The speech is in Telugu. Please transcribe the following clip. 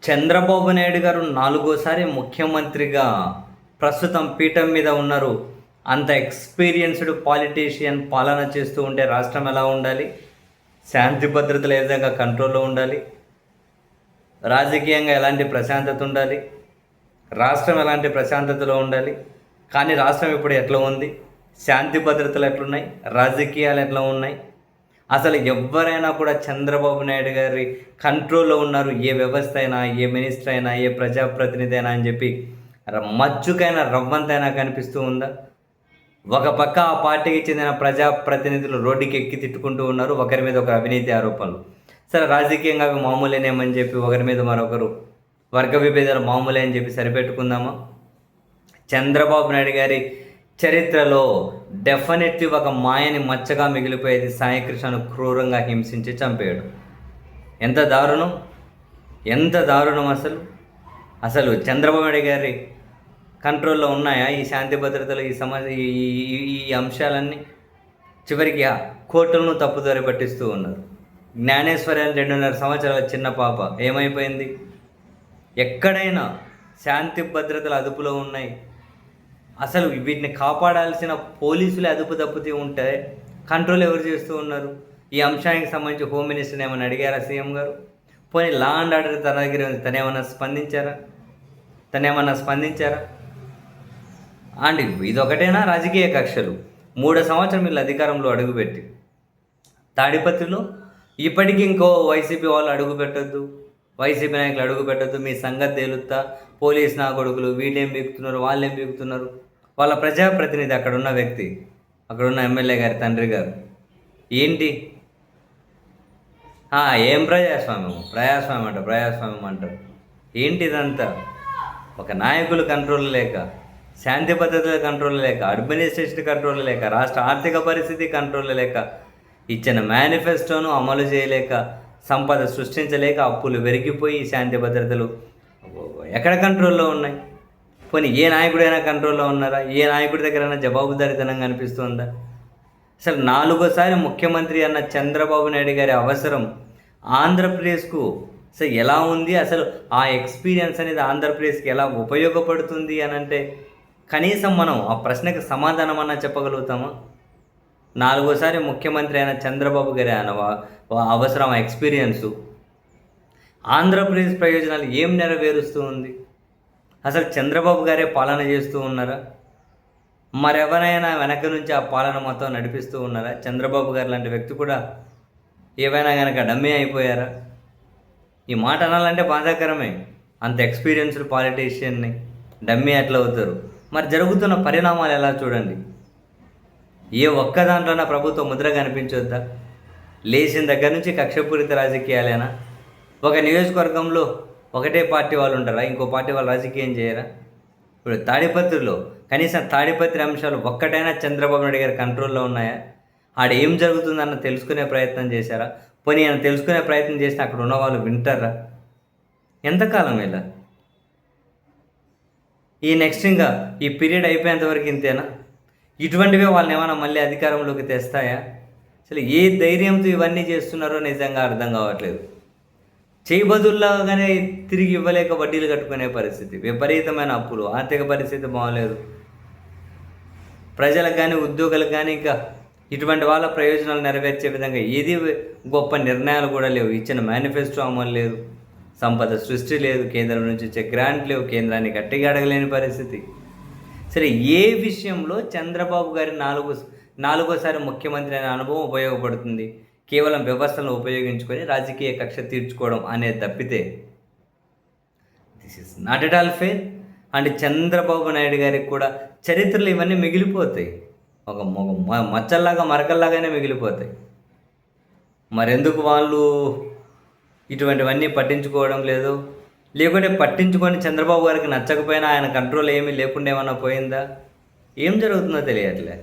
చంద్రబాబు నాయుడు గారు నాలుగోసారి ముఖ్యమంత్రిగా ప్రస్తుతం పీఠం మీద ఉన్నారు. అంత ఎక్స్పీరియన్స్డ్ పాలిటీషియన్ పాలన చేస్తూ ఉంటే రాష్ట్రం ఎలా ఉండాలి? శాంతి భద్రతలు ఏ విధంగా కంట్రోల్లో ఉండాలి? రాజకీయంగా ఎలాంటి ప్రశాంతత ఉండాలి? రాష్ట్రం ఎలాంటి ప్రశాంతతలో ఉండాలి? కానీ రాష్ట్రం ఇప్పుడు ఎట్లా ఉంది? శాంతి భద్రతలు ఎట్లున్నాయి? రాజకీయాలు ఎట్లా ఉన్నాయి? అసలు ఎవరైనా కూడా చంద్రబాబు నాయుడు గారి కంట్రోల్లో ఉన్నారు, ఏ వ్యవస్థ అయినా, ఏ మినిస్టర్ అయినా, ఏ ప్రజాప్రతినిధి అయినా అని చెప్పి మచ్చుకైనా రవ్వంతైనా కనిపిస్తూ ఉందా? ఒక పక్క ఆ పార్టీకి చెందిన ప్రజాప్రతినిధులు రోడ్డుకి ఎక్కి తిట్టుకుంటూ ఉన్నారు, ఒకరి మీద ఒకరు అవినీతి ఆరోపణలు. సరే, రాజకీయంగా అవి మామూలేనేమని చెప్పి ఒకరి మీద మరొకరు వర్గ విభేదాలు మామూలే అని చెప్పి సరిపెట్టుకుందామా? చంద్రబాబు నాయుడు గారి చరిత్రలో డెఫినెట్లీ ఒక మాయని మచ్చగా మిగిలిపోయేది సాయికృష్ణను క్రూరంగా హింసించి చంపాడు. ఎంత దారుణం, ఎంత దారుణం! అసలు చంద్రబాబు నాయుడు గారి కంట్రోల్లో ఉన్నాయా ఈ శాంతి భద్రతలు, ఈ సమస్య, ఈ అంశాలన్నీ? చివరికి కోర్టులను తప్పుదారి పట్టిస్తూ ఉన్నారు. జ్ఞానేశ్వరి అని 2.5 సంవత్సరాల చిన్న పాప ఏమైపోయింది? ఎక్కడైనా శాంతి భద్రతలు అదుపులో ఉన్నాయి. అసలు వీటిని కాపాడాల్సిన పోలీసులే అదుపు తప్పుతూ ఉంటే కంట్రోల్ ఎవరు చేస్తూ ఉన్నారు? ఈ అంశానికి సంబంధించి హోమ్ మినిస్టర్ని ఏమైనా అడిగారా సీఎం గారు? పోనీ లా అండ్ ఆర్డర్ తన దగ్గర ఉంది, తనేమన్నా స్పందించారా? అండ్ ఇదొకటేనా రాజకీయ కక్షలు? 3 సంవత్సరం వీళ్ళు అధికారంలో అడుగుపెట్టి తాడిపత్రిలో ఇప్పటికీ ఇంకో వైసీపీ వాళ్ళు అడుగు పెట్టద్దు, వైసీపీ నాయకులు అడుగు పెట్టద్దు, మీ సంగతి తేలుస్తా, పోలీస్ నా కొడుకులు వీళ్ళేం బీకుతున్నారు, వాళ్ళేం బీకుతున్నారు. వాళ్ళ ప్రజాప్రతినిధి అక్కడున్న వ్యక్తి, అక్కడున్న ఎమ్మెల్యే గారి తండ్రి గారు ఏంటి ఏం ప్రజాస్వామ్యం అంటారు ఏంటి ఇదంతా? ఒక నాయకులు కంట్రోల్ లేక, శాంతి భద్రతల కంట్రోల్ లేక, అడ్మినిస్ట్రేషన్ కంట్రోల్ లేక, రాష్ట్ర ఆర్థిక పరిస్థితి కంట్రోల్ లేక, ఇచ్చిన మేనిఫెస్టోను అమలు చేయలేక, సంపద సృష్టించలేక, అప్పులు పెరిగిపోయి శాంతి భద్రతలు ఎక్కడ కంట్రోల్లో ఉన్నాయి? పోనీ ఏ నాయకుడైనా కంట్రోల్లో ఉన్నారా? ఏ నాయకుడి దగ్గరైనా జవాబుదారీతనంగా అనిపిస్తుందా? అసలు 4వసారి ముఖ్యమంత్రి అన్న చంద్రబాబు నాయుడు గారి అవసరం ఆంధ్రప్రదేశ్కు అసలు ఎలా ఉంది? అసలు ఆ ఎక్స్పీరియన్స్ అనేది ఆంధ్రప్రదేశ్కి ఎలా ఉపయోగపడుతుంది అని అంటే కనీసం మనం ఆ ప్రశ్నకు సమాధానం అన్నా చెప్పగలుగుతామా? 4వసారి ముఖ్యమంత్రి అయిన చంద్రబాబు గారి అవసరం, ఎక్స్పీరియన్సు ఆంధ్రప్రదేశ్ ప్రయోజనాలు ఏం నెరవేరుస్తూ ఉంది? అసలు చంద్రబాబు గారే పాలన చేస్తూ ఉన్నారా? మరెవరైనా వెనక నుంచి ఆ పాలన మొత్తం నడిపిస్తూ ఉన్నారా? చంద్రబాబు గారు లాంటి వ్యక్తి కూడా ఏవైనా కనుక డమ్మీ అయిపోయారా? ఈ మాట అనాలంటే బాధాకరమే. అంత ఎక్స్పీరియన్స్డ్ పాలిటీషియన్ని డమ్మీ ఎట్లా అవుతారు? మరి జరుగుతున్న పరిణామాలు ఎలా చూడండి. ఏ ఒక్క దాంట్లోనా ప్రభుత్వ ముద్ర కనిపించొద్దా? లేచిన దగ్గర నుంచి కక్షపూరిత రాజకీయాలేనా? ఒక నియోజకవర్గంలో ఒకటే పార్టీ వాళ్ళు ఉంటారా? ఇంకో పార్టీ వాళ్ళు రాజకీయం చేయరా? ఇప్పుడు తాడిపత్రిలో కనీసం తాడిపత్రి అంశాలు ఒక్కటైనా చంద్రబాబు నాయుడు గారి కంట్రోల్లో ఉన్నాయా? ఆడ ఏం జరుగుతుందన్న తెలుసుకునే ప్రయత్నం చేశారా? పోనీ ఆయన తెలుసుకునే ప్రయత్నం చేస్తే అక్కడ ఉన్న వాళ్ళు వింటారా? ఎంతకాలం ఇలా? ఈ నెక్స్ట్ ఇంకా ఈ పీరియడ్ అయిపోయేంతవరకు ఇంతేనా? ఇటువంటివే వాళ్ళని ఏమైనా మళ్ళీ అధికారంలోకి తెస్తాయా? అసలు ఏ ధైర్యంతో ఇవన్నీ చేస్తున్నారో నిజంగా అర్థం కావట్లేదు. చేయబదుల్లాగానే తిరిగి ఇవ్వలేక వడ్డీలు కట్టుకునే పరిస్థితి, విపరీతమైన అప్పులు, ఆర్థిక పరిస్థితి బాగలేదు. ప్రజలకు కానీ, ఉద్యోగులకు కానీ ఇంకా ఇటువంటి వాళ్ళ ప్రయోజనాలు నెరవేర్చే విధంగా ఏది గొప్ప నిర్ణయాలు కూడా లేవు. ఇచ్చిన మేనిఫెస్టో అమలు లేదు, సంపద సృష్టి లేదు, కేంద్రం నుంచి వచ్చే గ్రాంట్ లేవు, కేంద్రాన్ని గట్టిగా అడగలేని పరిస్థితి. సరే, ఏ విషయంలో చంద్రబాబు గారి నాలుగోసారి ముఖ్యమంత్రి అనే అనుభవం ఉపయోగపడుతుంది? కేవలం వ్యవస్థలను ఉపయోగించుకొని రాజకీయ కక్ష తీర్చుకోవడం అనేది తప్పితే this is not at all fair. And Chandrababu Naidu గారికి కూడా చరిత్రలు ఇవన్నీ మిగిలిపోతాయి, ఒక మచ్చల్లాగా మరకల్లాగానే మిగిలిపోతాయి. మరెందుకు వాళ్ళు ఇటువంటివన్నీ పట్టించుకోవడం లేదు? లేకుంటే పట్టించుకొని చంద్రబాబు గారికి నచ్చకపోయినా ఆయన కంట్రోల్ ఏమీ లేకుండా ఏమన్నా పోయిందా? ఏం జరుగుతుందో తెలియట్లే.